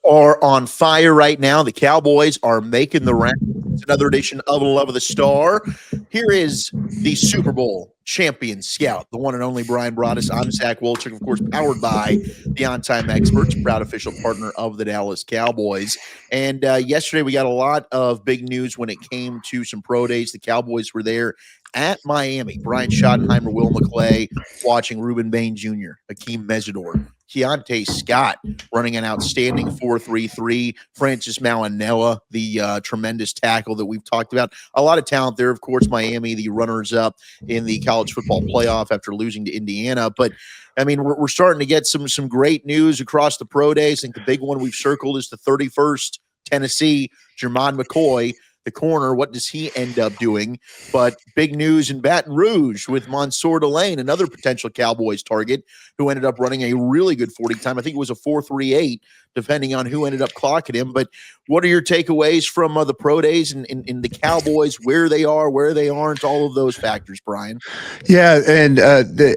are on fire right now. The Cowboys are making the round. It's another edition of Love of the Star. Here is the Super Bowl champion scout, the one and only Brian Broaddus. I'm Zach Wolchuk, of course, powered by the On Time Experts, proud official partner of the Dallas Cowboys. And yesterday we got a lot of big news when it came to some pro days. The Cowboys were there at Miami. Brian Schottenheimer, Will McClay, watching Ruben Bain Jr., Hakeem Mesidor, Keontae Scott running an outstanding 4.33. Francis Malinella, the tremendous tackle that we've talked about. A lot of talent there, of course. Miami, the runners-up in the college football playoff after losing to Indiana. But, I mean, we're starting to get some great news across the pro days. I think the big one we've circled is the 31st Tennessee, Jermon McCoy, the corner. What does he end up doing? But big news in Baton Rouge with Mansour Delane, another potential Cowboys target, who ended up running a really good 40 time. I think it was a 4.38, depending on who ended up clocking him. But what are your takeaways from the pro days and in the Cowboys, where they are, where they aren't, all of those factors, Brian? Yeah, and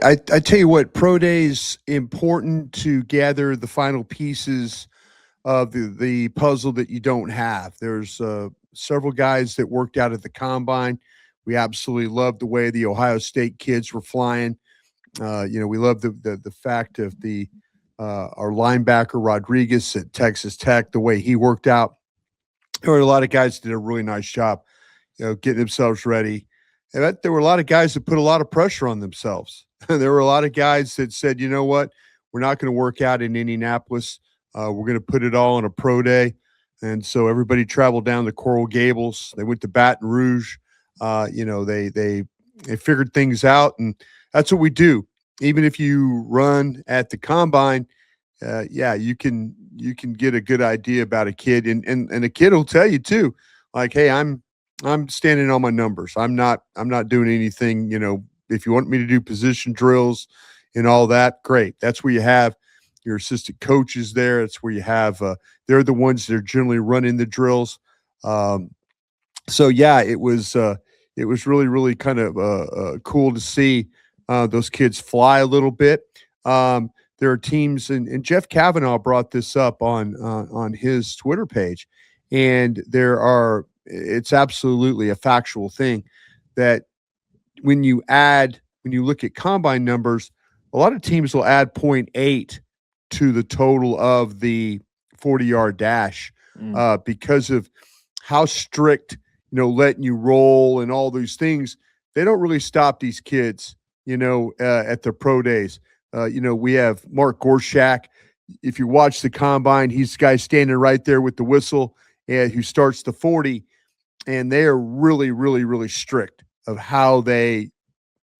I tell you what, pro days important to gather the final pieces of the puzzle that you don't have. There's several guys that worked out at the combine. We absolutely loved the way the Ohio State kids were flying. We love the fact of our linebacker Rodriguez at Texas Tech, the way he worked out. There were a lot of guys that did a really nice job, getting themselves ready. And there were a lot of guys that put a lot of pressure on themselves. There were a lot of guys that said, you know what, we're not going to work out in Indianapolis. We're going to put it all on a pro day. And so everybody traveled down to Coral Gables. They went to Baton Rouge. They figured things out, and that's what we do. Even if you run at the combine, you can get a good idea about a kid, and a kid will tell you too, like, hey, I'm standing on my numbers. I'm not doing anything. If you want me to do position drills and all that, great. That's where you have your assistant coaches there. It's where you have they're the ones that are generally running the drills. It was really, really kind of cool to see those kids fly a little bit. There are teams, and Jeff Kavanaugh brought this up on his Twitter page, and it's absolutely a factual thing that when you look at combine numbers, a lot of teams will add 0.8 to the total of the 40-yard dash because of how strict, letting you roll and all these things. They don't really stop these kids, at their pro days. We have Mark Gorshak. If you watch the combine, he's the guy standing right there with the whistle who starts the 40, and they are really, really, really strict of how they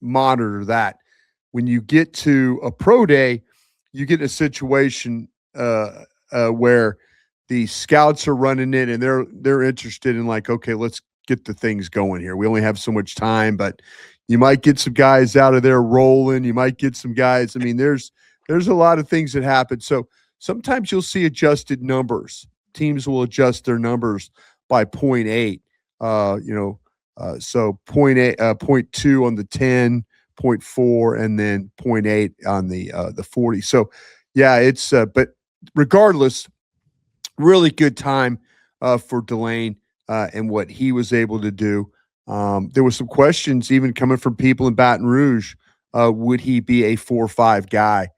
monitor that. When you get to a pro day, you get in a situation where the scouts are running it, and they're interested in, like, okay, let's get the things going here. We only have so much time, but you might get some guys out of there rolling. You might get some guys. I mean, there's a lot of things that happen. So sometimes you'll see adjusted numbers. Teams will adjust their numbers by 0.8. So 0.8, 0.2 on the 10. 0.4 and then 0.8 on the 40. So yeah, it's but regardless, really good time for Delane and what he was able to do. There were some questions even coming from people in Baton Rouge. Would he be a 4.5 guy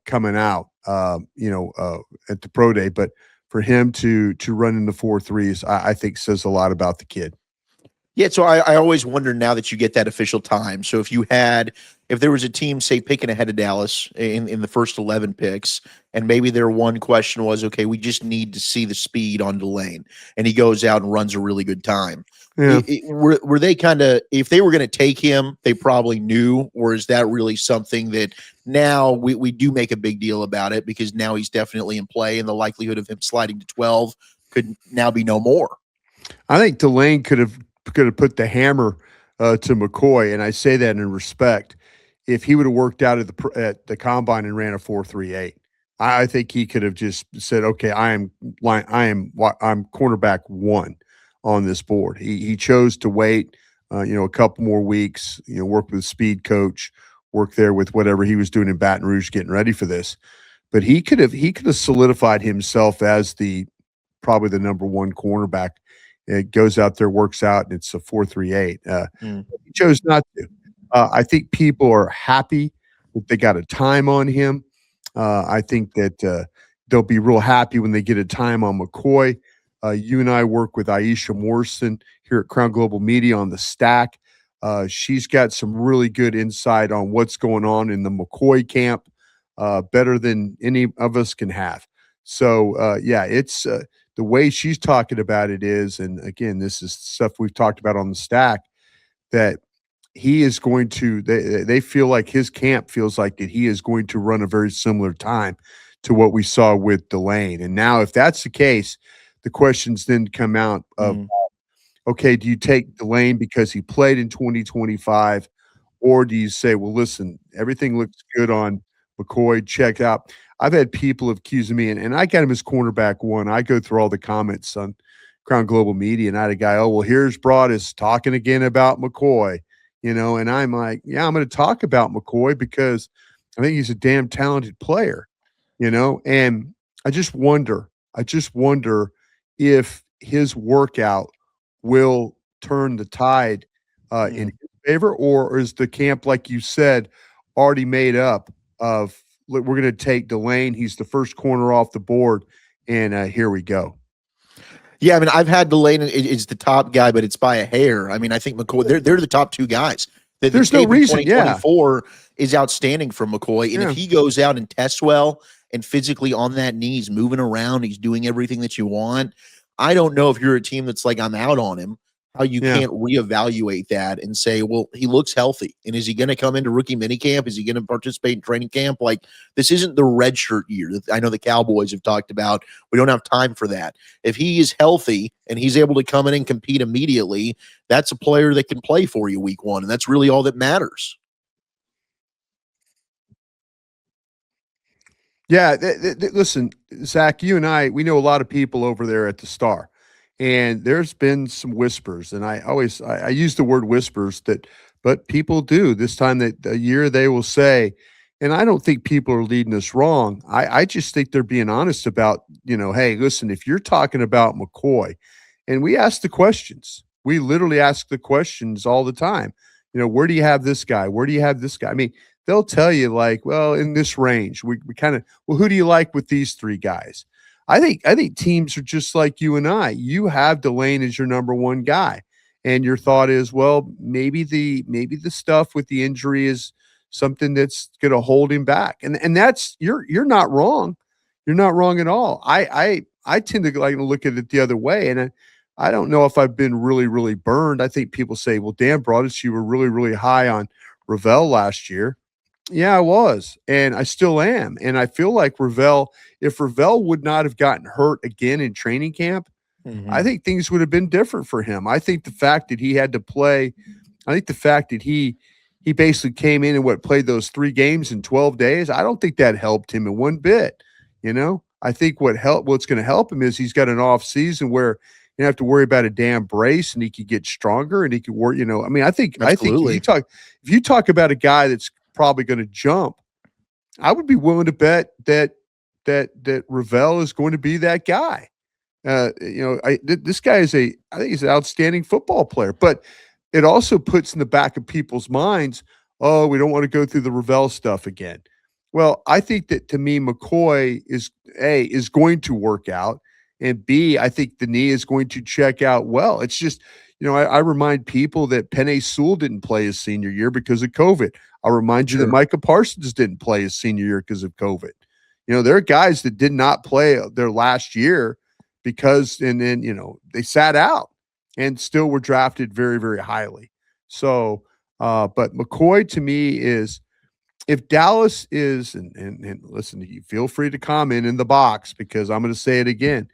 coming out at the pro day? But for him to run in the 4.3s, I think says a lot about the kid. Yeah, so I always wonder now that you get that official time. So if there was a team, say, picking ahead of Dallas in the first 11 picks, and maybe their one question was, okay, we just need to see the speed on Delane, and he goes out and runs a really good time. Yeah. Were they kind of, if they were going to take him, they probably knew, or is that really something that now we do make a big deal about it because now he's definitely in play, and the likelihood of him sliding to 12 could now be no more? I think Delane could have put the hammer to McCoy, and I say that in respect. If he would have worked out at the combine and ran a 4.38, I think he could have just said, "Okay, I'm cornerback 1 on this board." He chose to wait, a couple more weeks, work with the speed coach, work there with whatever he was doing in Baton Rouge, getting ready for this. but he could have solidified himself as probably the number one cornerback. It goes out there, works out, and it's a 4.38. He chose not to. I think people are happy that they got a time on him. I think that they'll be real happy when they get a time on McCoy. You and I work with Aisha Morrison here at Crown Global Media on the stack. She's got some really good insight on what's going on in the McCoy camp, better than any of us can have. So, yeah, it's the way she's talking about it is, and again, this is stuff we've talked about on the stack, that he is going to, they feel like his camp feels like that he is going to run a very similar time to what we saw with Delane. And now, if that's the case, the questions then come out of, okay, do you take Delane because he played in 2025, or do you say, well, listen, everything looks good on McCoy, check out. I've had people accusing me, and I got him as cornerback one. I go through all the comments on Crown Global Media, and I had a guy, oh, well, here's Broadus talking again about McCoy, and I'm like, yeah, I'm going to talk about McCoy because I think he's a damn talented player, and I just wonder if his workout will turn the tide in his favor, or is the camp, like you said, already made up of, we're going to take Delane. He's the first corner off the board, and here we go. Yeah, I mean, I've had Delane is the top guy, but it's by a hair. I mean, I think McCoy, they're the top two guys. There's no reason. 2024 is outstanding from McCoy, and if he goes out and tests well and physically on that knee, he's moving around, he's doing everything that you want. I don't know if you're a team that's like, I'm out on him, how you can't reevaluate that and say, well, he looks healthy. And is he going to come into rookie minicamp? Is he going to participate in training camp? Like, this isn't the redshirt year that I know the Cowboys have talked about. We don't have time for that. If he is healthy and he's able to come in and compete immediately, that's a player that can play for you week one. And that's really all that matters. Yeah. Listen, Zach, you and I, we know a lot of people over there at the Star. And there's been some whispers, and I use the word whispers but people do this time that a year they will say, and I don't think people are leading us wrong. I just think they're being honest about, hey, listen, if you're talking about McCoy, and we ask the questions, we literally ask the questions all the time. Where do you have this guy? Where do you have this guy? I mean, they'll tell you like, well, in this range, we kind of, well, who do you like with these three guys? I think teams are just like you and I. You have Delane as your number one guy, and your thought is, well, maybe the stuff with the injury is something that's going to hold him back, and that's you're not wrong. You're not wrong at all. I tend to like to look at it the other way, and I don't know if I've been really, really burned. I think people say, well, Dan Broadus, you were really, really high on Ravel last year. Yeah, I was, and I still am. And I feel like if Ravel would not have gotten hurt again in training camp, I think things would have been different for him. I think the fact that he had to play, I think the fact that he basically came in and played those 3 games in 12 days, I don't think that helped him in one bit. I think what's going to help him is he's got an off season where you don't have to worry about a damn brace, and he could get stronger and he could work. I mean, I think if you talk about a guy that's probably going to jump, I would be willing to bet that Ravel is going to be that guy. This guy I think he's an outstanding football player, but it also puts in the back of people's minds, oh, we don't want to go through the Ravel stuff again. Well, I think that to me, McCoy is going to work out, and B, I think the knee is going to check out well. It's just, I remind people that Penei Sewell didn't play his senior year because of COVID. I'll remind you that Micah Parsons didn't play his senior year because of COVID. There are guys that did not play their last year because, and then, they sat out and still were drafted very, very highly. So, but McCoy to me is, if Dallas is, and listen, you feel free to comment in the box because I'm going to say it again.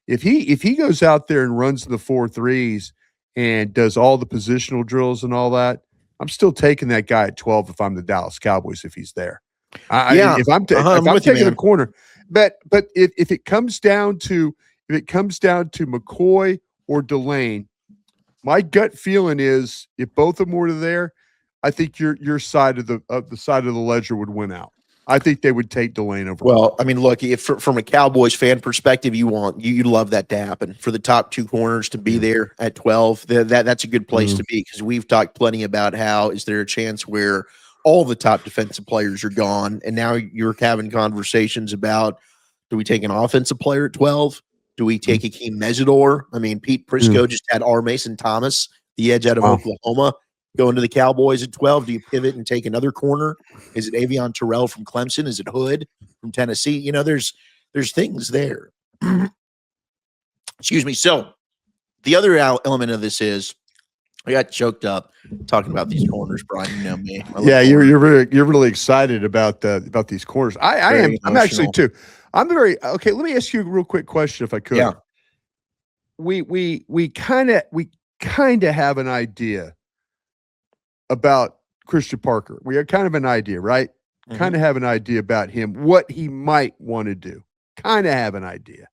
If he goes out there and runs the 4.3s and does all the positional drills and all that, I'm still taking that guy at 12 if I'm the Dallas Cowboys, if he's there. If I'm taking a corner, but if it comes down to McCoy or Delane, my gut feeling is if both of them were there, I think your side of the ledger would win out. I think they would take Delane over. Well, I mean, look, if from a Cowboys fan perspective, you love that to happen for the top two corners to be there at 12. That's a good place to be, because we've talked plenty about how is there a chance where all the top defensive players are gone, and now you're having conversations about, do we take an offensive player at 12? Do we take Akeem Mesidor? I mean, Pete Prisco just had R. Mason Thomas, the edge out of Oklahoma, going to the Cowboys at 12. Do you pivot and take another corner? Is it Avion Terrell from Clemson? Is it Hood from Tennessee? You know, there's things there. Excuse me. So the other element of this is, I got choked up talking about these corners, Brian. You know me. You're really excited about these corners. I am. I'm actually too. I'm very okay. Let me ask you a real quick question, if I could. Yeah. We kind of have an idea about Christian Parker. We have kind of an idea, right? Mm-hmm. Kind of have an idea about him, what he might want to do. Kind of have an idea,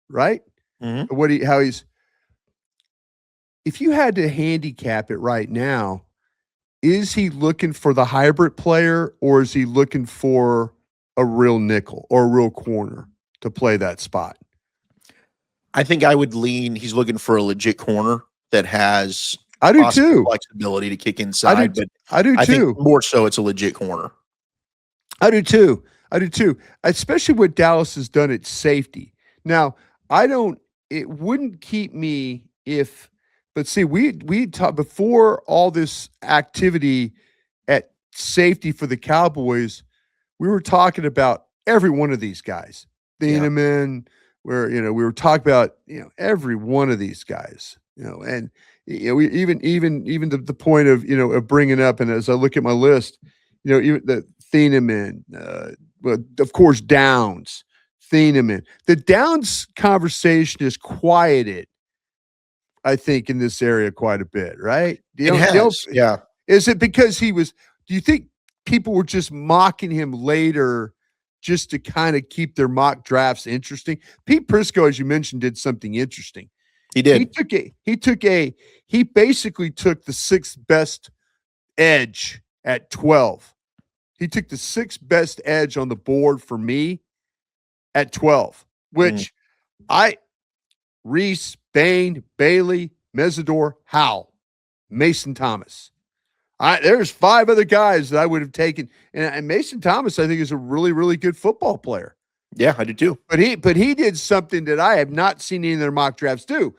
right? Mm-hmm. How he's. If you had to handicap it right now, is he looking for the hybrid player, or is he looking for a real nickel or a real corner to play that spot? I think I would lean, he's looking for a legit corner that has flexibility to kick inside. I think more so it's a legit corner. I do too. Especially what Dallas has done at safety. Now, it wouldn't keep me if, but see, we talked before all this activity at safety for the Cowboys, we were talking about every one of these guys. Thieneman, where we were talking about every one of these guys. And we even the point of of bringing up, and as I look at my list, even the Thieneman, of course Downs, Thieneman. The Downs conversation is quieted, I think, in this area quite a bit, right? Yeah. Is it because do you think people were just mocking him later just to kind of keep their mock drafts interesting? Pete Prisco, as you mentioned, did something interesting. He did. He basically took the sixth best edge at 12. He took the sixth best edge on the board for me at 12, which Reese, Bain, Bailey, Mesidor, Howell, Mason Thomas. There's 5 other guys that I would have taken, and Mason Thomas, I think, is a really, really good football player. Yeah, I do too. But he did something that I have not seen any of their mock drafts do,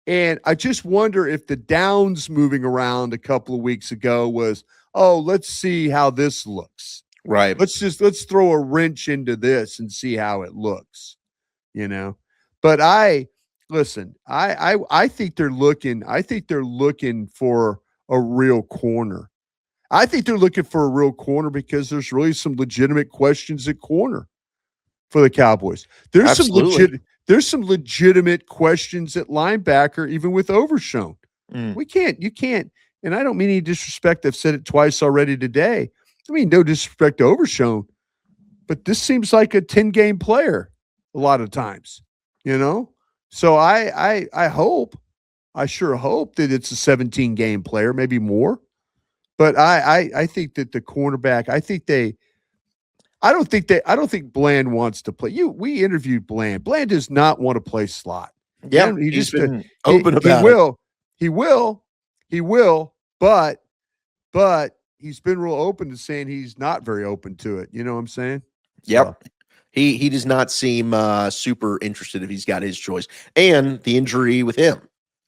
and I just wonder if the Downs moving around a couple of weeks ago was, let's see how this looks. Right. Let's throw a wrench into this and see how it looks. But I think they're looking. I think they're looking for a real corner. I think they're looking for a real corner because there's really some legitimate questions at corner for the Cowboys. There's some legitimate questions at linebacker, even with Overshown. You can't, and I don't mean any disrespect. I've said it twice already today. I mean, no disrespect to Overshown, but this seems like a 10-game player a lot of times, So I sure hope that it's a 17-game player, maybe more. But I think that the cornerback, I don't think Bland wants to play. We interviewed Bland. Bland does not want to play slot. Yeah, he's been open about it. He will, but he's been real open to saying he's not very open to it. You know what I'm saying? Yep. So. He does not seem super interested if he's got his choice. And the injury with him.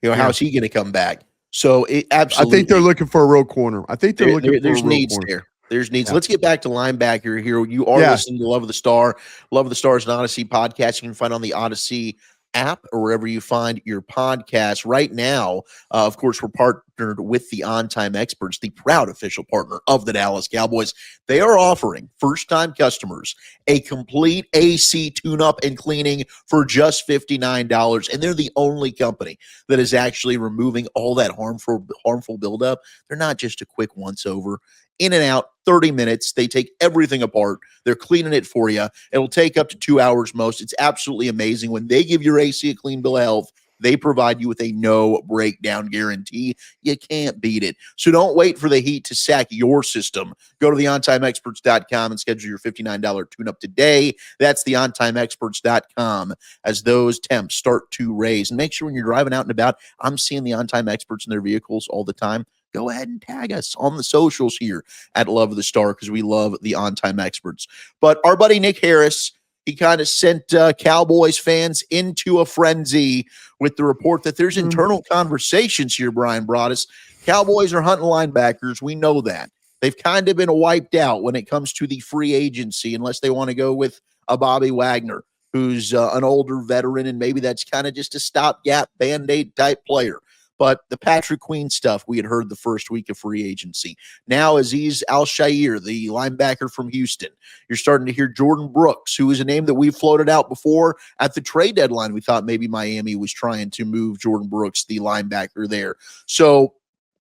How's he going to come back? So absolutely. I think they're looking for a real corner. I think they're looking for there's a real needs corner. there. There's needs. Yeah. Let's get back to linebacker here. You are listening to Love of the Star. Love of the Star is an Odyssey podcast. You can find on the Odyssey app or wherever you find your podcast. Right now, of course, we're partnered with the On Time Experts, the proud official partner of the Dallas Cowboys. They are offering first-time customers a complete AC tune-up and cleaning for just $59, and they're the only company that is actually removing all that harmful buildup. They're not just a quick once-over. In and out, 30 minutes. They take everything apart. They're cleaning it for you. It'll take up to 2 hours most. It's absolutely amazing. When they give your AC a clean bill of health, They provide you with a no breakdown guarantee. You can't beat it. So don't wait for the heat to sack your system. Go to theontimeexperts.com and schedule your $59 tune-up today. That's theontimeexperts.com as those temps start to raise. And make sure when you're driving out and about, I'm seeing the On-Time Experts in their vehicles all the time. Go ahead and tag us on the socials here at Love of the Star because we love the On-Time Experts. But our buddy Nick Harris, he kind of sent Cowboys fans into a frenzy with the report that there's internal conversations here, Brian Broaddus. Cowboys are hunting linebackers. We know that. They've kind of been wiped out when it comes to the free agency unless they want to go with a Bobby Wagner, who's an older veteran, and maybe that's kind of just a stopgap Band-Aid type player. But the Patrick Queen stuff we had heard the first week of free agency. Now Azeez Al-Shaair, the linebacker from Houston. You're starting to hear Jordan Brooks, who is a name that we floated out before at the trade deadline. We thought maybe Miami was trying to move Jordan Brooks, the linebacker there. So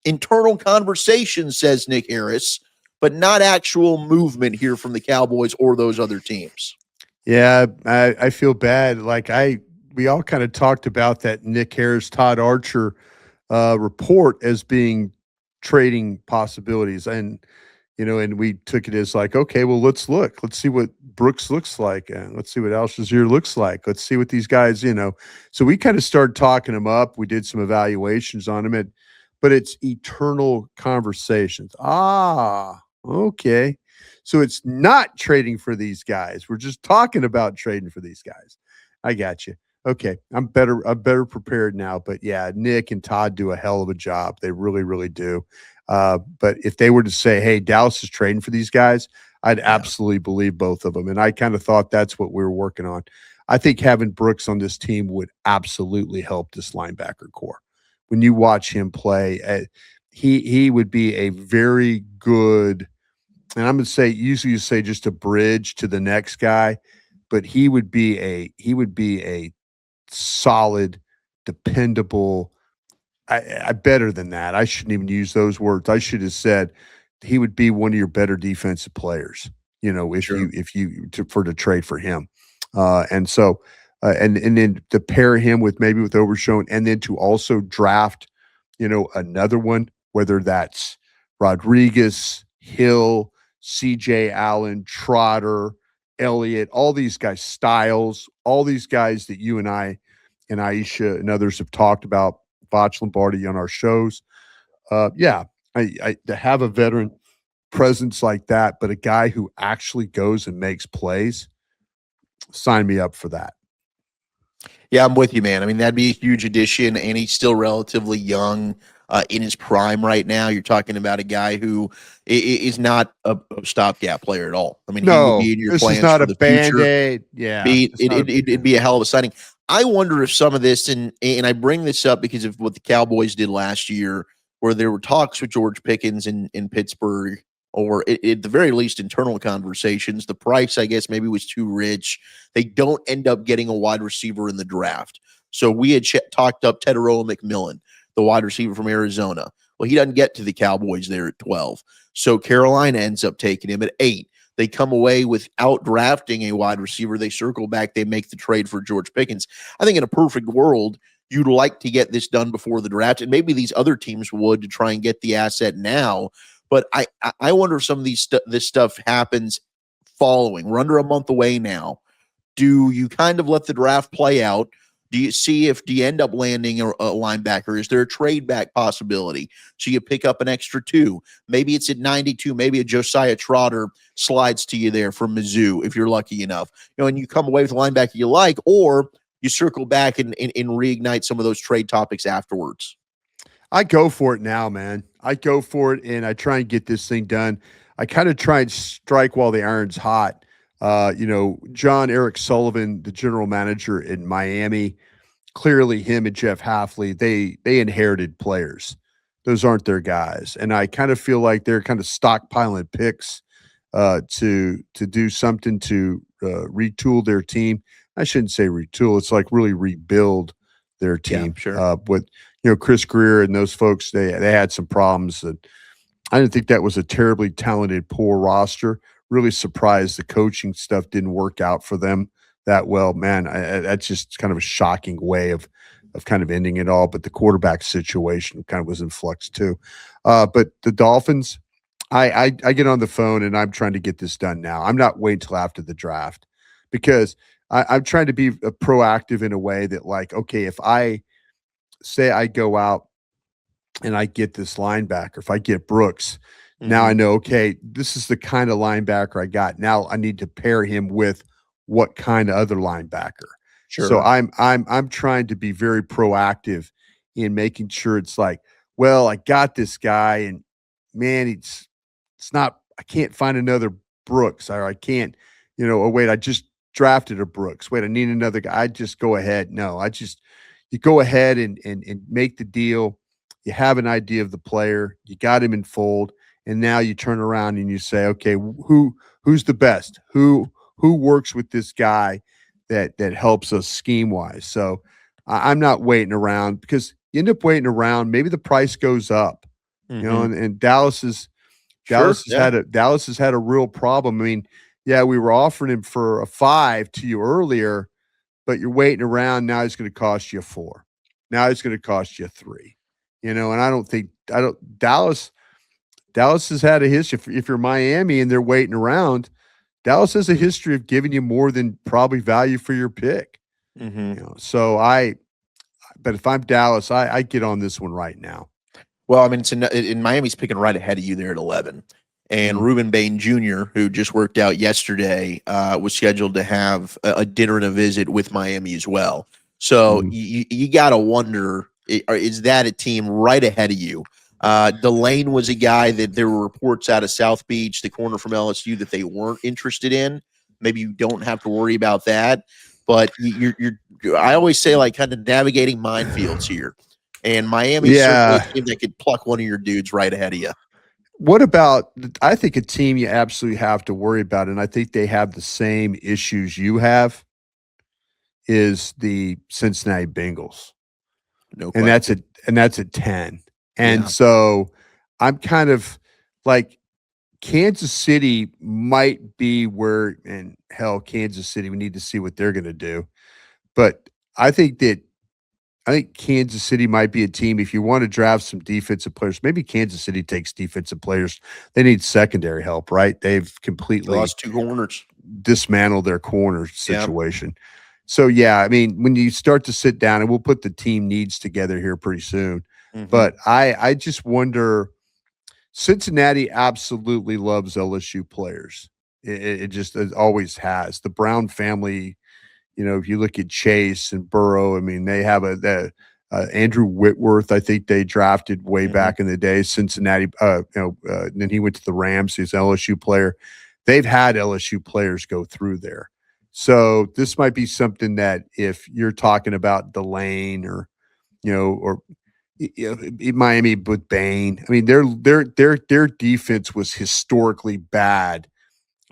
internal conversation, says Nick Harris, but not actual movement here from the Cowboys or those other teams. Yeah, I feel bad. Like we all kind of talked about that Nick Harris, Todd Archer report as being trading possibilities, and and we took it as like, okay, well, let's see what Brooks looks like, and let's see what Al-Shaair looks like. Let's see what these guys, So we kind of started talking them up. We did some evaluations on them, but it's eternal conversations. Okay. So it's not trading for these guys. We're just talking about trading for these guys. I got you. Okay, I'm better prepared now. But yeah, Nick and Todd do a hell of a job. They really, really do. But if they were to say, hey, Dallas is trading for these guys, I'd absolutely believe both of them. And I kind of thought that's what we were working on. I think having Brooks on this team would absolutely help this linebacker core. When you watch him play, he would be a very good, and I'm going to say, usually you say just a bridge to the next guy, but he would be a solid, dependable, I better than that. I shouldn't even use those words. I should have said he would be one of your better defensive players, if you to trade for him. And so and then to pair him with Overshown, and then to also draft, another one, whether that's Rodriguez, Hill, CJ Allen, Trotter, Elliott, all these guys, Styles, all these guys that you and I and Aisha and others have talked about, Botch Lombardi on our shows. I to have a veteran presence like that, but a guy who actually goes and makes plays, sign me up for that. Yeah, I'm with you, man. I mean, that'd be a huge addition, and he's still relatively young in his prime right now. You're talking about a guy who is not a stopgap player at all. I mean, he would be in your plans not for the Band-Aid. Yeah, it'd be a hell of a signing. I wonder if some of this, and I bring this up because of what the Cowboys did last year, where there were talks with George Pickens in Pittsburgh, or at the very least internal conversations. The price, I guess, maybe was too rich. They don't end up getting a wide receiver in the draft. So we had talked up Teteroa McMillan, the wide receiver from Arizona. Well, he doesn't get to the Cowboys there at 12. So Carolina ends up taking him at 8. They come away without drafting a wide receiver. They circle back. They make the trade for George Pickens. I think in a perfect world, you'd like to get this done before the draft, and maybe these other teams would to try and get the asset now. But I wonder if some of this stuff happens following. We're under a month away now. Do you kind of let the draft play out? Do you end up landing a linebacker? Is there a trade back possibility? So you pick up an extra 2. Maybe it's at 92. Maybe a Josiah Trotter slides to you there from Mizzou if you're lucky enough. And you come away with a linebacker you like, or you circle back and reignite some of those trade topics afterwards. I go for it now, man. I go for it, and I try and get this thing done. I kind of try and strike while the iron's hot. John Eric Sullivan, the general manager in Miami, clearly him and Jeff Hafley, they inherited players. Those aren't their guys. And I kind of feel like they're kind of stockpiling picks to do something to retool their team. I shouldn't say retool. It's like really rebuild their team. Yeah, sure. With Chris Greer and those folks, they had some problems. And I didn't think that was a terribly talented, poor roster. Really surprised the coaching stuff didn't work out for them that well. Man, that's just kind of a shocking way of kind of ending it all, but the quarterback situation kind of was in flux too. But the Dolphins, I get on the phone and I'm trying to get this done now. I'm not waiting till after the draft because I'm trying to be proactive in a way that, like, okay, if I say I go out and I get this linebacker, if I get Brooks, now I know, okay, this is the kind of linebacker I got. Now I need to pair him with what kind of other linebacker. So Sure. I'm trying to be very proactive in making sure it's like, well, I got this guy and man, it's not, I can't find another Brooks, or I can't, oh wait, I just drafted a Brooks. Wait, I need another guy. I just go ahead. No, you go ahead and make the deal. You have an idea of the player, you got him in fold, and now you turn around and you say, okay, who's the best? Who works with this guy that helps us scheme wise? So I'm not waiting around, because you end up waiting around, maybe the price goes up, and Dallas has had a real problem. I mean, yeah, we were offering him for a 5 to you earlier, but you're waiting around. Now he's going to cost you a 4. Now he's going to cost you a 3. And Dallas has had a history. If you're Miami and they're waiting around, Dallas has a history of giving you more than probably value for your pick. So but if I'm Dallas, I get on this one right now. Well, I mean, in Miami's picking right ahead of you there at 11. And Reuben Bain Jr., who just worked out yesterday, was scheduled to have a dinner and a visit with Miami as well. So you got to wonder, is that a team right ahead of you? Delane was a guy that there were reports out of South Beach, the corner from LSU, that they weren't interested in. Maybe you don't have to worry about that. But I always say, like, kind of navigating minefields here. And Miami is certainly a team that could pluck one of your dudes right ahead of you. What about, I think a team you absolutely have to worry about, and I think they have the same issues you have, is the Cincinnati Bengals. No question. And that's at 10. And so I'm kind of like, Kansas City might be where, and hell, Kansas City, we need to see what they're going to do. But I think Kansas City might be a team, if you want to draft some defensive players, maybe Kansas City takes defensive players. They need secondary help, right? They've completely lost 2 corners, dismantled their corner situation. So, yeah, I mean, when you start to sit down, and we'll put the team needs together here pretty soon, but I just wonder, Cincinnati absolutely loves LSU players. It always has. The Brown family, if you look at Chase and Burrow, I mean, they have Andrew Whitworth, I think they drafted way back in the day, Cincinnati, then he went to the Rams. He's an LSU player. They've had LSU players go through there. So this might be something that, if you're talking about Delane or Miami with Bain, I mean, their defense was historically bad,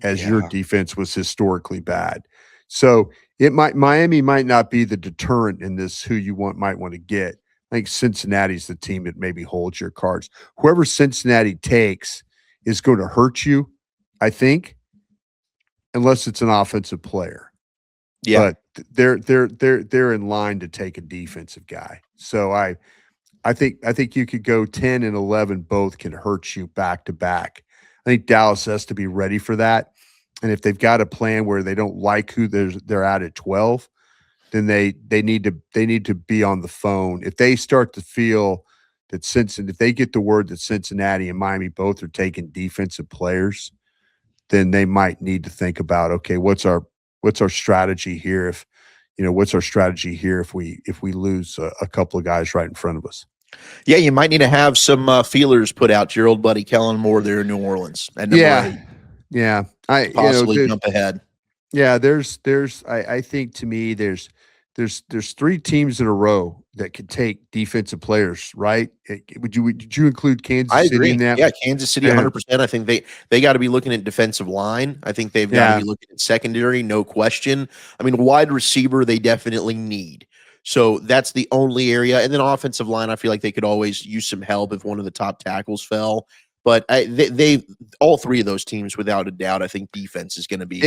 as your defense was historically bad. So Miami might not be the deterrent in this, who you might want to get. I think Cincinnati's the team that maybe holds your cards. Whoever Cincinnati takes is going to hurt you, I think, unless it's an offensive player. Yeah. But they're in line to take a defensive guy. So I think you could go 10 and 11, both can hurt you back to back. I think Dallas has to be ready for that. And if they've got a plan where they don't like who they're at 12, then they need to be on the phone. If they start to feel that if they get the word that Cincinnati and Miami both are taking defensive players, then they might need to think about, okay, what's our strategy here? What's our strategy here if we lose a couple of guys right in front of us? Yeah, you might need to have some feelers put out to your old buddy Kellen Moore there in New Orleans. And yeah. Possibly jump ahead. Yeah, I think, to me, there's 3 teams in a row that could take defensive players, right? Would you include Kansas City in that? Yeah, Kansas City, 100%. I think they got to be looking at defensive line. I think they've got to be looking at secondary, no question. I mean, wide receiver, they definitely need. So that's the only area. And then offensive line, I feel like they could always use some help if one of the top tackles fell. But they all 3 of those teams, without a doubt, I think defense is going to be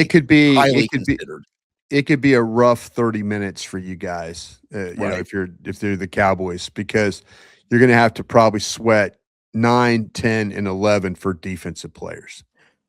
highly considered. it could be a rough 30 minutes for you guys, Right. if they're the Cowboys, because you're going to have to probably sweat 9, 10, and 11 for defensive players.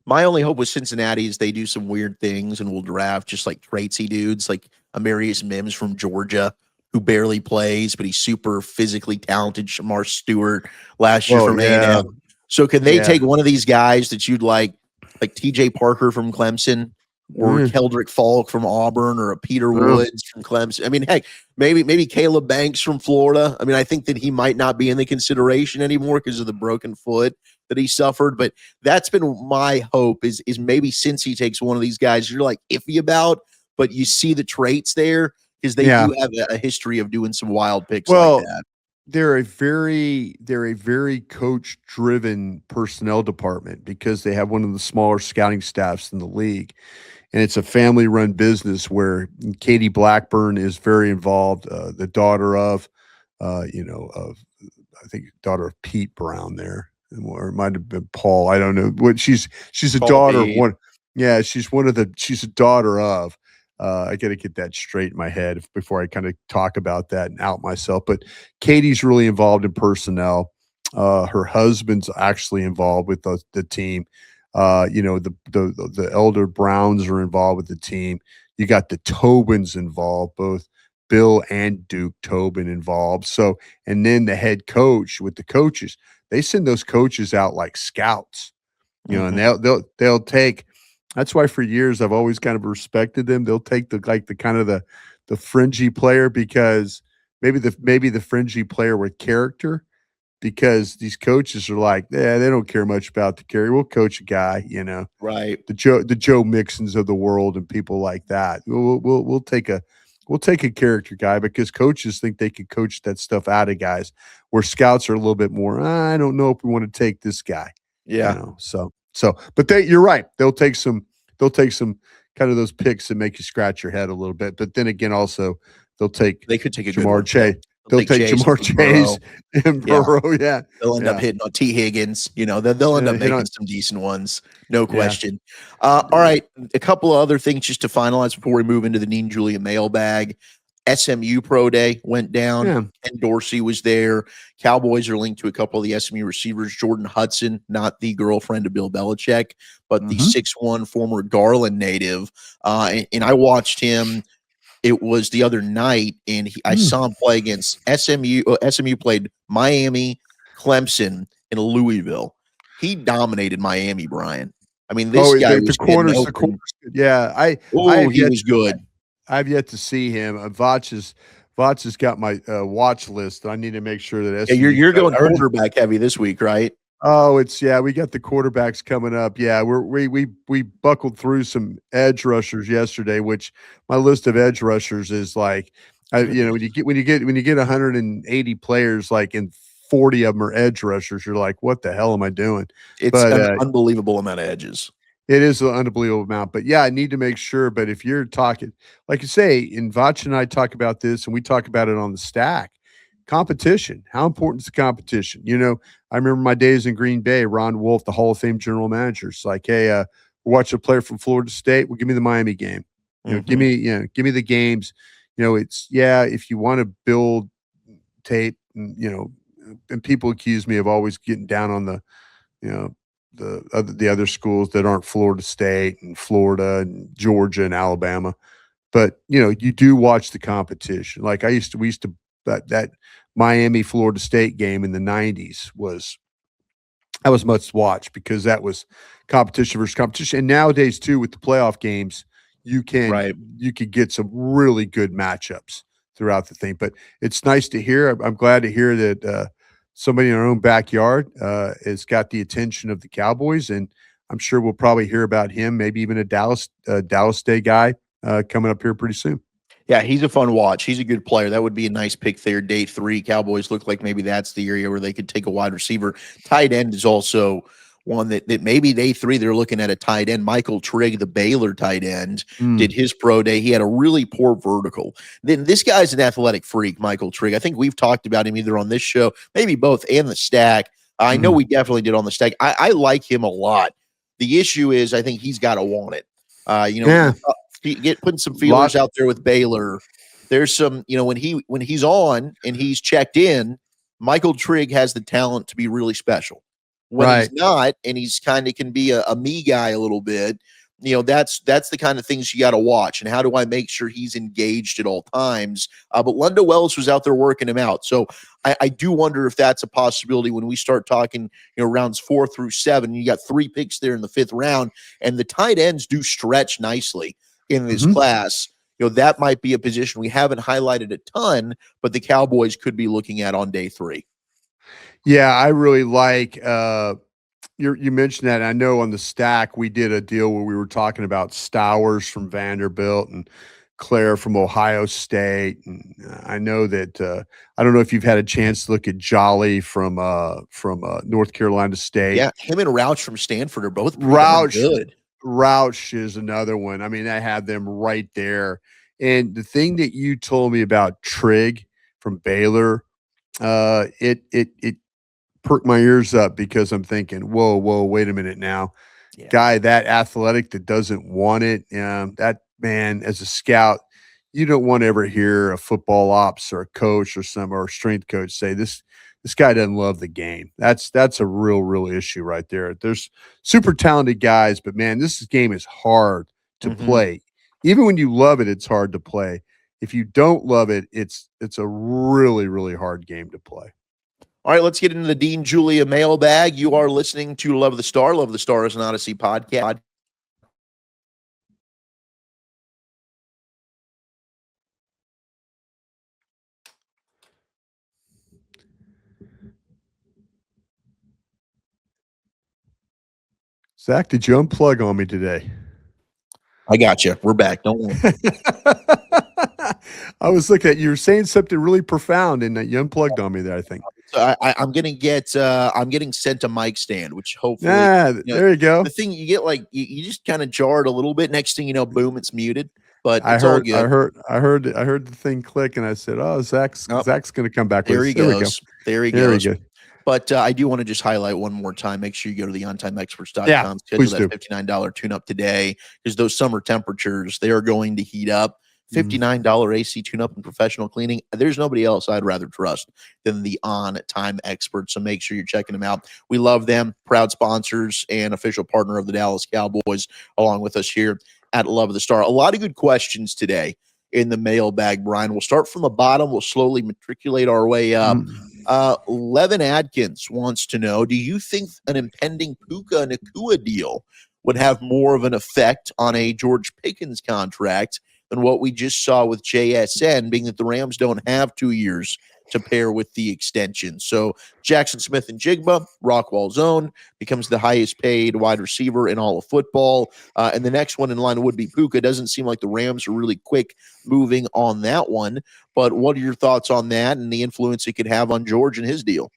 My only hope with Cincinnati is they do some weird things and we'll draft just like traitsy dudes like Amarius Mims from Georgia, who barely plays, but he's super physically talented. Shamar Stewart last year Oh, from yeah. A&M. So can they Yeah. take one of these guys that you'd like TJ Parker from Clemson or Mm. Keldrick Falk from Auburn or a Peter Yeah. Woods from Clemson? I mean, heck, maybe Caleb Banks from Florida. I mean, I think that he might not be in the consideration anymore because of the broken foot that he suffered, but that's been my hope is maybe since he takes one of these guys you're like iffy about, but you see the traits there because they Yeah. do have a history of doing some wild picks like Well, that. they're a very coach driven personnel department because they have one of the smaller scouting staffs in the league. And it's a family run business where Katie Blackburn is very involved, the daughter of, I think daughter of Pete Brown there, or it might have been Paul. I don't know what she's a Paul daughter of Pete. one. Yeah, she's a daughter of. I got to get that straight in my head before I kind of talk about that and out myself. But Katie's really involved in personnel. Her husband's actually involved with the team. The elder Browns are involved with the team. You got the Tobins involved, both Bill and Duke Tobin involved. So, and then the head coach with the coaches, they send those coaches out like scouts, and they'll take. That's why for years I've always kind of respected them. They'll take the kind of the fringy player because maybe the fringy player with character, because these coaches are like, yeah, they don't care much about the carry. We'll coach a guy, Right. the Joe Mixons of the world and people like that. We'll take a character guy because coaches think they can coach that stuff out of guys, where scouts are a little bit more, I don't know if we want to take this guy. Yeah. But you're right. They'll take some kind of those picks that make you scratch your head a little bit. But then again, also they could take a good Jamar one. Chase. Yeah. They'll take Jamar Chase and Yeah. Burrow. Yeah. They'll end up hitting on T. Higgins. They'll end up making some decent ones. No question. All right. A couple of other things just to finalize before we move into the Neen Julia mailbag. SMU Pro Day went down. Yeah. And Dorsey was there. Cowboys are linked to a couple of the SMU receivers. Jordan Hudson, not the girlfriend of Bill Belichick, but the 6'1" former Garland native. And I watched him. It was the other night, and I saw him play against SMU. SMU played Miami, Clemson, and Louisville. He dominated Miami, Brian. I mean, this guy was the corners. Yeah, he was good. I've yet to see him. Vach has got my watch list. I need to make sure that SMU. You're going quarterback heavy this week, right? Oh, we got the quarterbacks coming up. Yeah, we buckled through some edge rushers yesterday, which my list of edge rushers is like, when you get 180 players, like, and 40 of them are edge rushers, you're like, what the hell am I doing? It's an unbelievable amount of edges. It is an unbelievable amount, but yeah, I need to make sure. But if you're talking, like you say, and Vach and I talk about this, and we talk about it on the stack. Competition. How important is the competition? I remember my days in Green Bay. Ron Wolf, the Hall of Fame general manager, is like, "Hey, we're watching a player from Florida State. Well, give me the Miami game. Give me the games. If you want to build tape, and people accuse me of always getting down on the other schools that aren't Florida State and Florida and Georgia and Alabama, but you do watch the competition. Like we used to. That Miami Florida State game in the 90s was much watched because that was competition versus competition. And nowadays too, with the playoff games, you can get some really good matchups throughout the thing. But it's nice to hear. I'm glad to hear that somebody in our own backyard has got the attention of the Cowboys, and I'm sure we'll probably hear about him, maybe even a Dallas Day guy coming up here pretty soon. Yeah, he's a fun watch. He's a good player. That would be a nice pick there. Day 3, Cowboys look like maybe that's the area where they could take a wide receiver. Tight end is also one that maybe day 3 they're looking at a tight end. Michael Trigg, the Baylor tight end, did his pro day. He had a really poor vertical. Then this guy's an athletic freak, Michael Trigg. I think we've talked about him either on this show, maybe both, and the stack. I know we definitely did on the stack. I like him a lot. The issue is I think he's got to want it. Putting some feelers out there with Baylor. There's some, when he's on and he's checked in, Michael Trigg has the talent to be really special. When he's not, and he's kind of can be a me guy a little bit, that's the kind of things you got to watch. And how do I make sure he's engaged at all times? But Lundo Wells was out there working him out. So I do wonder if that's a possibility when we start talking, rounds 4 through 7. You got 3 picks there in the 5th round, and the tight ends do stretch nicely in this class. That might be a position we haven't highlighted a ton, but the Cowboys could be looking at on day 3. Yeah, I really like you mentioned that. I know on the stack we did a deal where we were talking about Stowers from Vanderbilt and Claire from Ohio State, and I know that I don't know if you've had a chance to look at Jolly from North Carolina State. Yeah, him and Roush from Stanford are both good. Roush is another one. I mean, I have them right there. And the thing that you told me about Trigg from Baylor, it perked my ears up because I'm thinking, whoa, wait a minute now. Yeah. Guy that athletic that doesn't want it. That man, as a scout, you don't want to ever hear a football ops or a coach or a strength coach say this guy doesn't love the game. That's a real issue right there. There's super talented guys, but man, this game is hard to play. Even when you love it, it's hard to play. If you don't love it, it's a really hard game to play. All right, let's get into the Dean Julia mailbag. You are listening to Love the Star. Love the Star is an Odyssey podcast. Zach, did you unplug on me today? I got you. We're back. Don't worry. I was looking at you were saying something really profound, and you unplugged on me there, I think. So I'm getting sent a mic stand, which hopefully there you go. The thing you get, like you just kind of jarred a little bit. Next thing you know, boom, it's muted. But it's all good. I heard the thing click, and I said, "Oh, Zach's going to come back." There he goes. There he goes. But I do want to just highlight one more time. Make sure you go to the ontimeexperts.com. Schedule that $59 tune-up today, because those summer temperatures, they are going to heat up. $59 AC tune-up and professional cleaning. There's nobody else I'd rather trust than the On Time Experts. So make sure you're checking them out. We love them. Proud sponsors and official partner of the Dallas Cowboys, along with us here at Love of the Star. A lot of good questions today in the mailbag, Brian. We'll start from the bottom. We'll slowly matriculate our way up. Levin Adkins wants to know, do you think an impending Puka Nacua deal would have more of an effect on a George Pickens contract than what we just saw with JSN, being that the Rams don't have 2 years to pair with the extension? So Jackson Smith and Jigba, Rockwell's own, becomes the highest paid wide receiver in all of football. And the next one in line would be Puka. Doesn't seem like the Rams are really quick moving on that one. But what are your thoughts on that and the influence it could have on George and his deal?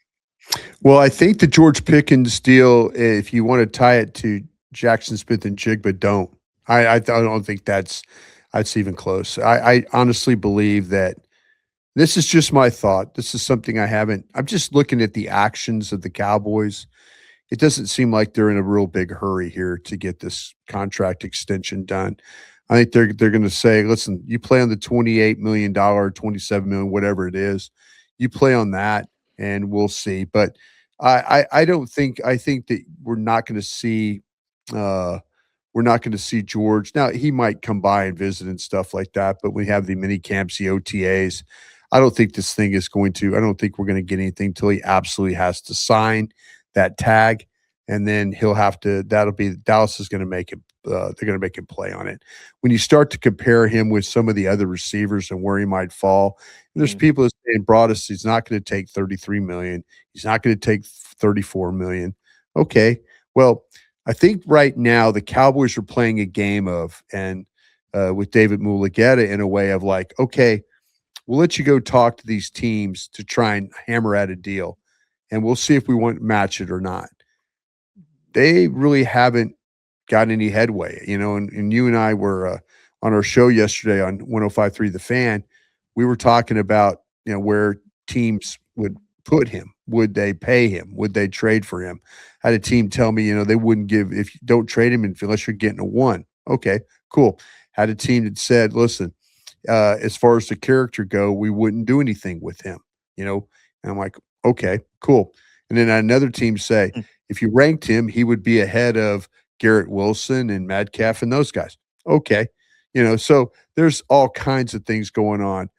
Well, I think the George Pickens deal, if you want to tie it to Jackson Smith and Jigba, don't. I don't think that's even close. I honestly believe that this is just my thought. This is something I'm just looking at the actions of the Cowboys. It doesn't seem like they're in a real big hurry here to get this contract extension done. I think they're going to say, listen, you play on the $28 million, $27 million, whatever it is, you play on that and we'll see. But I think that we're not going to see George. Now, he might come by and visit and stuff like that, but we have the mini camps, the OTAs. I don't think I don't think we're going to get anything until he absolutely has to sign that tag. And then Dallas is going to make him, they're going to make him play on it. When you start to compare him with some of the other receivers and where he might fall, there's people that say Broadus, he's not going to take $33 million. He's not going to take $34 million. Okay. Well, I think right now the Cowboys are playing a game with David Mulugeta in a way of like, okay, we'll let you go talk to these teams to try and hammer out a deal, and we'll see if we want to match it or not. They really haven't gotten any headway, and you and I were on our show yesterday on 105.3 The Fan. We were talking about, where teams would put him. Would they pay him? Would they trade for him? I had a team tell me, they wouldn't give, if you don't trade him unless you're getting a 1. Okay, cool. Had a team that said, listen, as far as the character go, we wouldn't do anything with him, you know? And I'm like, okay, cool. And then another team say, Mm. if you ranked him, he would be ahead of Garrett Wilson and Metcalf and those guys. Okay. So there's all kinds of things going on.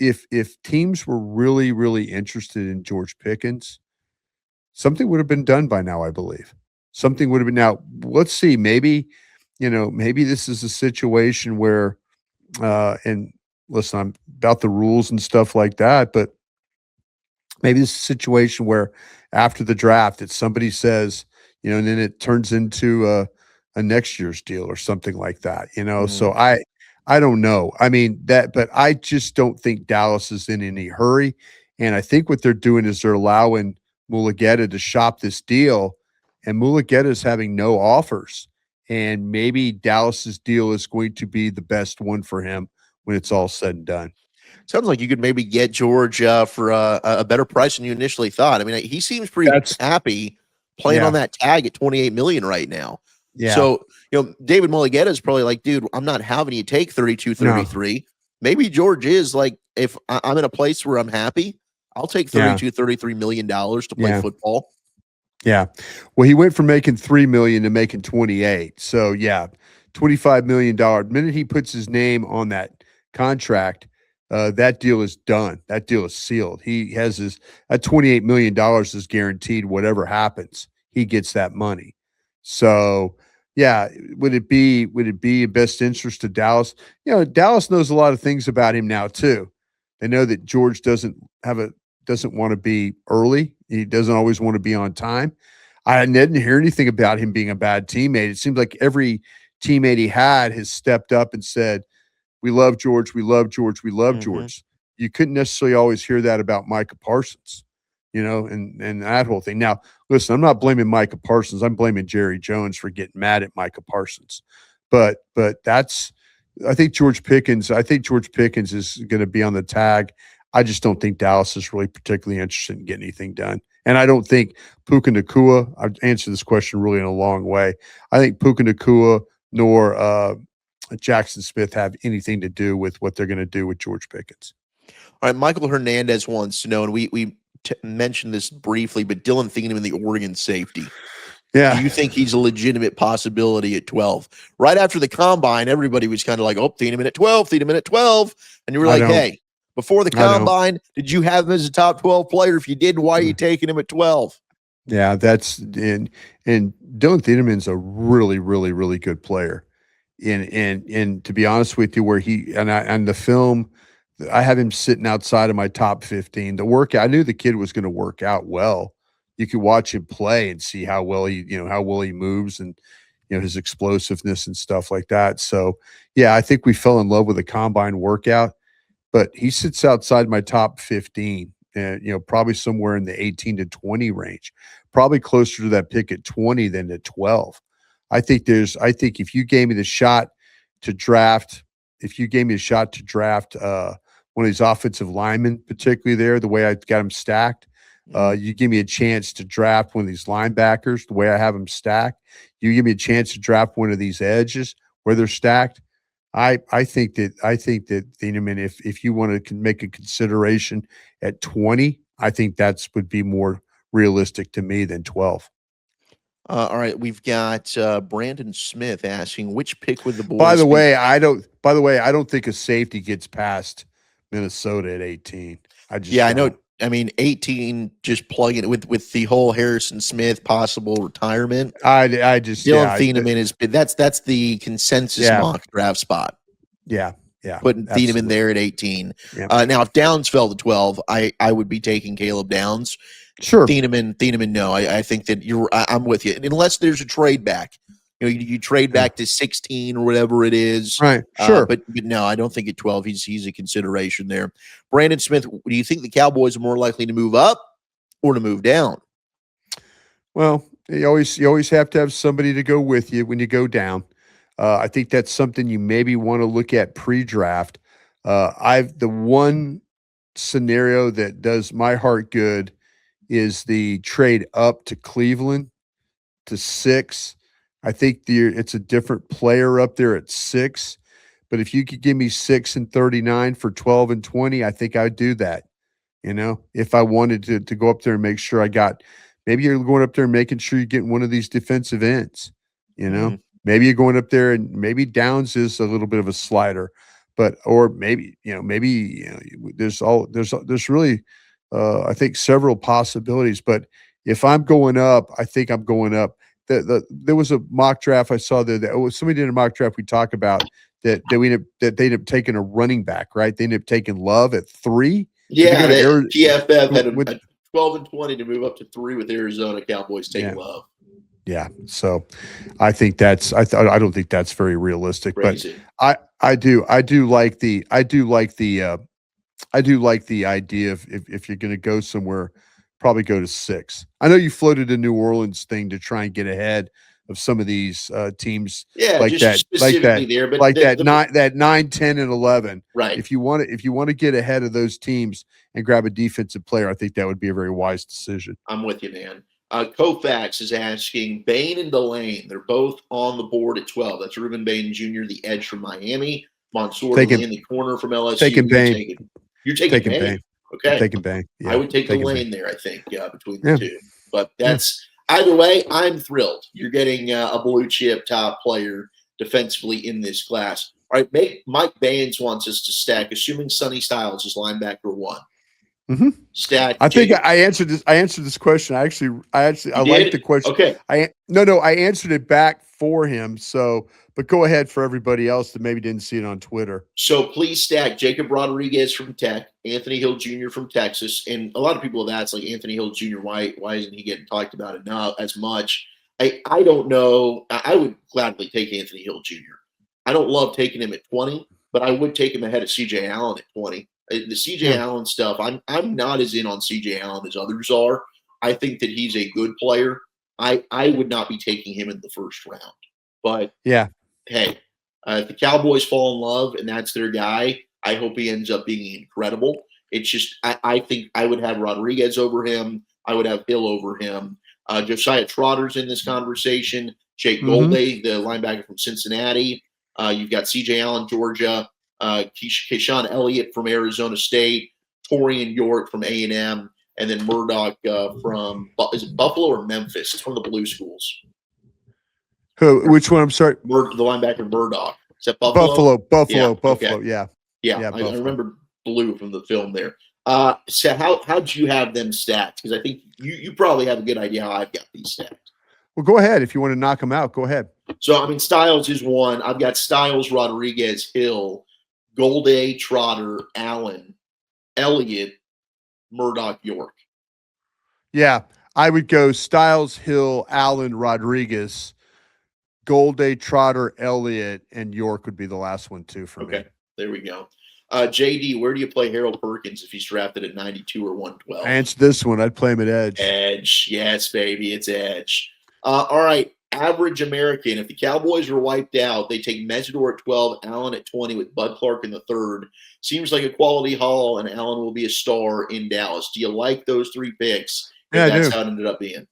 If teams were really, really interested in George Pickens, something would have been done by now, I believe. Something would have been now. Let's see, maybe this is a situation where and listen, I'm about the rules and stuff like that, but maybe this is a situation where after the draft that somebody says, and then it turns into a next year's deal or something like that. So Mm. I don't know. I mean but I just don't think Dallas is in any hurry. And I think what they're doing is they're allowing Mulugeta to shop this deal, and Mulugeta is having no offers. And maybe Dallas's deal is going to be the best one for him when it's all said and done. Sounds like you could maybe get George for a better price than you initially thought. I mean, he seems pretty That's happy playing on yeah, that tag at 28 million right now. yeah, So, David Mulligetta is probably like, dude, I'm not having you take 32, no, 33. Maybe George is like, if I'm in a place where I'm happy, I'll take yeah, 32, $33 million to play yeah, football. yeah. Well, he went from making 3 million to making 28. So yeah, $25 million. The minute he puts his name on that contract, that deal is done. That deal is sealed. He has that $28 million is guaranteed. Whatever happens, he gets that money. So yeah, would it be in best interest to Dallas? Dallas knows a lot of things about him now too. They know that George doesn't want to be early. He doesn't always want to be on time. I didn't hear anything about him being a bad teammate. It seems like every teammate he had has stepped up and said, "We love George. We love George. We love Hmm. George." You couldn't necessarily always hear that about Micah Parsons, and that whole thing. Now, listen, I'm not blaming Micah Parsons. I'm blaming Jerry Jones for getting mad at Micah Parsons. But that's I think George Pickens is going to be on the tag. I just don't think Dallas is really particularly interested in getting anything done. And I don't think Puka Nacua, I've answered this question really in a long way. I think Puka Nacua nor Jackson Smith have anything to do with what they're going to do with George Pickens. All right, Michael Hernandez wants to know, and we mentioned this briefly, but Dylan Thieneman in the Oregon safety. Do Yeah. you think he's a legitimate possibility at 12? Right after the combine, everybody was kind of like, oh, Thieneman at 12, Thieneman at 12. And you were I like, don't. hey, before the I don't. combine, did you have him as a top 12 player? If you did, why are you taking him at 12? Yeah, and Dylan Thieneman's a really, really, really good player. And to be honest with you, where he and the film, I have him sitting outside of my top 15. The workout, I knew the kid was going to work out well. You could watch him play and see how well he moves and his explosiveness and stuff like that. So yeah, I think we fell in love with the combine workout, but he sits outside my top 15 and probably somewhere in the 18 to 20 range, probably closer to that pick at 20 than at 12. I think if you gave me the shot to draft, one of these offensive linemen, particularly there, the way I got them stacked, you give me a chance to draft one of these linebackers, the way I have them stacked. You give me a chance to draft one of these edges where they're stacked. I think that Thieneman, if you want to make a consideration at 20, I think that's would be more realistic to me than 12. All right, we've got Brandon Smith asking, which pick would the By boys the be? way, I don't think a safety gets past Minnesota at 18. I just Yeah, I know. don't. I mean, 18, just plugging it with the whole Harrison Smith possible retirement. I just Dylan yeah, Thieneman is that's the consensus yeah, mock draft spot. yeah, yeah, Putting Thieneman absolutely. there at 18. Yeah. Now, if Downs fell to 12, I would be taking Caleb Downs. Sure. Thieneman, no. I think that I'm with you. Unless there's a trade back. You trade Yeah. back to 16 or whatever it is. Right. Sure. But no, I don't think at 12 he's a consideration there. Brandon Smith, do you think the Cowboys are more likely to move up or to move down? Well, you always have to have somebody to go with you when you go down. I think that's something you maybe want to look at pre-draft. I've the one scenario that does my heart good is the trade up to Cleveland to 6. I think it's a different player up there at 6. But if you could give me 6 and 39 for 12 and 20, I think I'd do that. If I wanted to go up there and make sure I got, maybe you're going up there and making sure you're getting one of these defensive ends. Maybe you're going up there and maybe Downs is a little bit of a slider, or maybe there's really I think several possibilities. But if I'm going up, I think I'm going up. There was a mock draft I saw there that somebody did a mock draft we talk about that they ended up taking a running back, right? They ended up taking Love at 3. Yeah, PFF had a 12 and 20 to move up to 3 with Arizona Cowboys taking Love. Yeah, so I think I don't think that's very realistic, Crazy. but I do like the idea of if you're going to go somewhere, probably go to 6. I know you floated a New Orleans thing to try and get ahead of some of these teams, like that 9, 10, and 11. Right. If you want to get ahead of those teams and grab a defensive player, I think that would be a very wise decision. I'm with you, man. Koufax is asking Bain and Delane. They're both on the board at 12. That's Reuben Bain Jr., the edge from Miami. Mansour Delane, the corner from LSU. Taking Bain. You're taking Bain. Okay. Taking Bain. Yeah, I would take Delane there, I think, between the two. But that's either way, I'm thrilled. You're getting a blue chip top player defensively in this class. All right, Mike Baines wants us to stack, assuming Sonny Styles is linebacker 1. Stack. I think I answered this. I answered this question. I like the question. Okay. I answered it back for him. So, but go ahead for everybody else that maybe didn't see it on Twitter. So please stack Jacob Rodriguez from Tech, Anthony Hill Jr. from Texas, and a lot of people have asked, like, Anthony Hill Jr. Why isn't he getting talked about enough as much? I don't know. I would gladly take Anthony Hill Jr. I don't love taking him at 20, but I would take him ahead of CJ Allen at 20. The CJ Allen stuff, I'm not as in on CJ Allen as others are. I think that he's a good player. I would not be taking him in the first round. But hey, if the Cowboys fall in love and that's their guy, I hope he ends up being incredible. It's just I think I would have Rodriguez over him. I would have Hill over him. Josiah Trotter's in this conversation. Jake Golday, the linebacker from Cincinnati. You've got CJ Allen, Georgia. Keyshawn Elliott from Arizona State, Torian York from A&M, and then Murdoch from is it Buffalo or Memphis? It's one of the blue schools. Which one? I'm sorry. The linebacker Murdoch. Is that Buffalo? Buffalo. Okay. Yeah. I remember blue from the film there. So how'd you have them stacked? Because I think you probably have a good idea how I've got these stacked. Well, go ahead. If you want to knock them out, go ahead. So, I mean, Styles is one. I've got Styles, Rodriguez, Hill, Golday, Trotter, Allen, Elliott, Murdoch, York. Yeah, I would go Styles, Hill, Allen, Rodriguez, Golday, Trotter, Elliott, and York would be the last one too for me. Okay, there we go. JD, where do you play Harold Perkins if he's drafted at 92 or 112? I answered this one. I'd play him at edge. Edge. Yes, baby. It's edge. All right. Average American. If the Cowboys are wiped out, they take Mesidor at 12, Allen at 20 with Bud Clark in the 3rd. Seems like a quality haul, and Allen will be a star in Dallas. Do you like those 3 picks? Yeah, that's how it ended up being.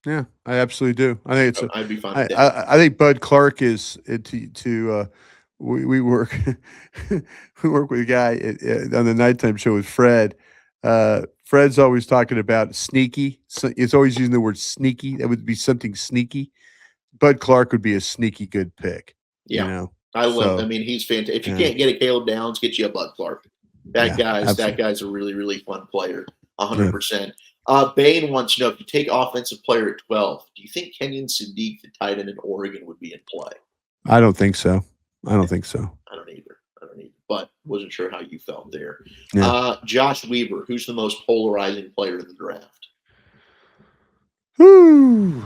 Yeah, I absolutely do. I think it's. I'd be fine with that. I think Bud Clark is we work we work with a guy on the nighttime show with Fred. Fred's always talking about sneaky. So it's always using the word sneaky. That would be something sneaky. Bud Clark would be a sneaky good pick. Yeah, I love. I mean, he's fantastic. If you can't get a Caleb Downs, get you a Bud Clark. That guy's a really, really fun player. 100%. Bain wants to know, if you take offensive player at 12, do you think Kenyon Sadiq, the tight end in Oregon, would be in play? I don't think so. I don't either. But wasn't sure how you felt there. Yeah. Josh Weaver, who's the most polarizing player in the draft? Whew.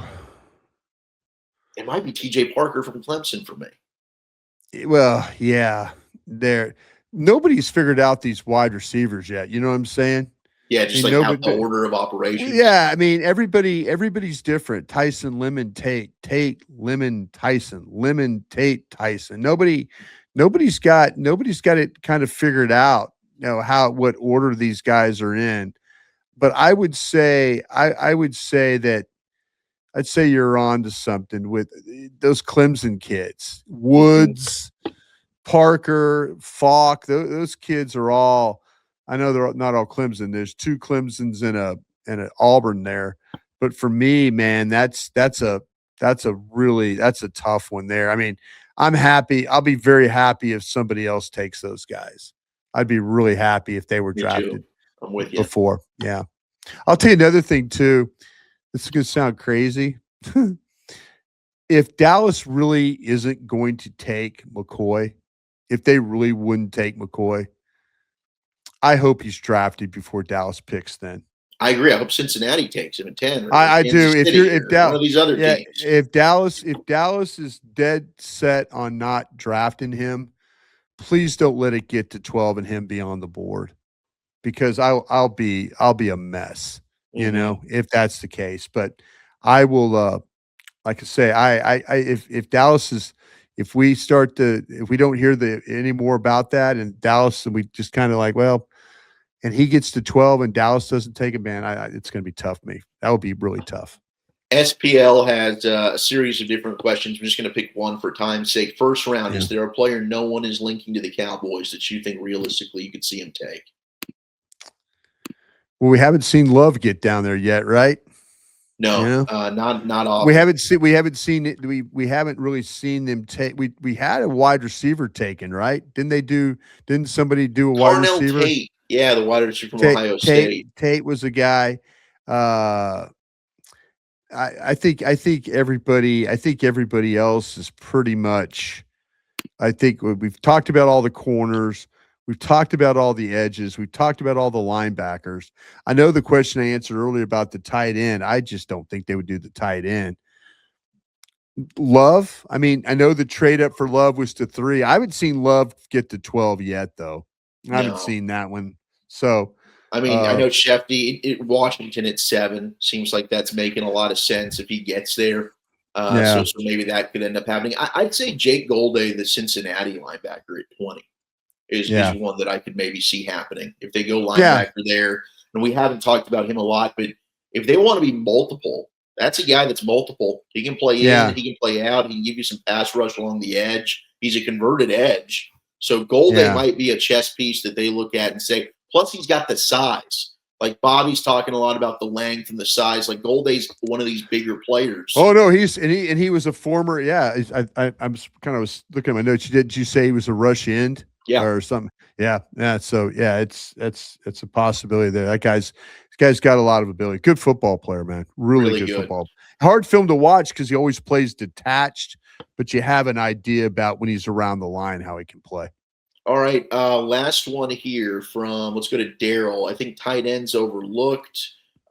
It might be TJ Parker from Clemson for me. Well, yeah. Nobody's figured out these wide receivers yet. You know what I'm saying? Yeah, just how the order of operations. Yeah, I mean, everybody's different. Tyson, Lemon, Tate, Lemon, Tyson, Lemon, Tate, Tyson. Nobody's got it kind of figured out, what order these guys are in. But I would say that I'd say you're on to something with those Clemson kids. Woods, Parker, Falk, those kids are all. I know they're not all Clemson. There's 2 Clemsons and an Auburn there, but for me, man, that's a tough one there. I mean, I'm happy. I'll be very happy if somebody else takes those guys. I'd be really happy if they were drafted I'm with you. before. Yeah. I'll tell you another thing too. This is going to sound crazy. If Dallas really isn't going to take McCoy, if they really wouldn't take McCoy, I hope he's drafted before Dallas picks then. I agree. I hope Cincinnati takes him at 10. I do. If one of these other teams. If Dallas is dead set on not drafting him, please don't let it get to 12 and him be on the board, because I'll be a mess, you know, if that's the case. But I will like I say, if Dallas is, if we don't hear any more about that, and Dallas, and we just kind of like, well, and he gets to 12 and Dallas doesn't take him, man, it's going to be tough for me. That would be really tough. SPL has a series of different questions. I'm just going to pick one for time's sake. First round, is there a player no one is linking to the Cowboys that you think realistically you could see him take? Well, we haven't seen Love get down there yet, right? No, not often. We haven't seen it. We haven't really seen them take. We had a wide receiver taken, right? Didn't somebody do a wide receiver? Tate. Yeah, the wide receiver from Ohio State. Tate was a guy. I think everybody else is pretty much. I think we've talked about all the corners. We've talked about all the edges. We've talked about all the linebackers. I know the question I answered earlier about the tight end. I just don't think they would do the tight end. Love. I mean, I know the trade up for Love was to 3. I haven't seen Love get to 12 yet, though. I haven't seen that one. So, I mean, I know Shefty, Washington at 7 seems like that's making a lot of sense if he gets there. So maybe that could end up happening. I'd say Jake Golday, the Cincinnati linebacker, at 20 is one that I could maybe see happening if they go linebacker there. And we haven't talked about him a lot, but if they want to be multiple, that's a guy that's multiple. He can play in, he can play out, he can give you some pass rush along the edge. He's a converted edge. So Golday might be a chess piece that they look at and say, plus he's got the size. Like Bobby's talking a lot about the length and the size. Like Golday's one of these bigger players. Oh no, he was a former. Yeah, I'm kind of looking at my notes. Did you say he was a rush end? Yeah, or something. Yeah. So it's a possibility there. This guy's got a lot of ability. Good football player, man. Really good football. Hard film to watch because he always plays detached, but you have an idea about when he's around the line how he can play. All right, last one here from, let's go to Daryl. I think tight ends overlooked.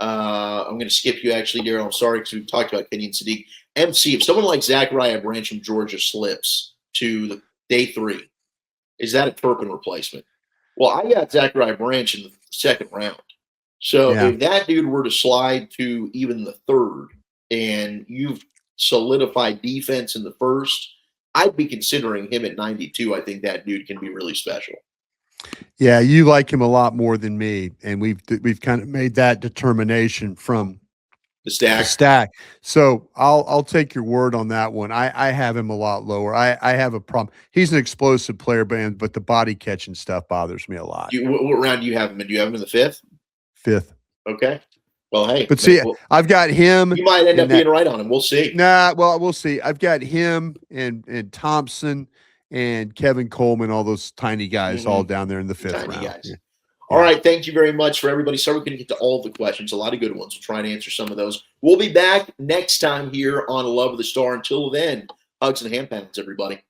I'm going to skip you, actually, Daryl. I'm sorry because we've talked about Kenyon Sadiq. MC, if someone like Zachariah Branch from Georgia slips to the day 3, is that a Turpin replacement? Well, I got Zachariah Branch in the 2nd round. So if that dude were to slide to even the 3rd and you've solidified defense in the 1st, I'd be considering him at 92. I think that dude can be really special. Yeah, you like him a lot more than me, and we've kind of made that determination from the stack. So I'll take your word on that one. I have him a lot lower. I have a problem. He's an explosive player, but the body catching stuff bothers me a lot. What round do you have him in? Do you have him in the 5th? 5th. Okay. Well, hey. But see, I've got him. You might end up being right on him. We'll see. Well, we'll see. I've got him and Thompson and Kevin Coleman, all those tiny guys, all down there in the 5th round. Guys. Yeah. All right. Thank you very much for everybody. Sorry we couldn't get to all of the questions. A lot of good ones. We'll try and answer some of those. We'll be back next time here on Love of the Star. Until then, hugs and hand pats, everybody.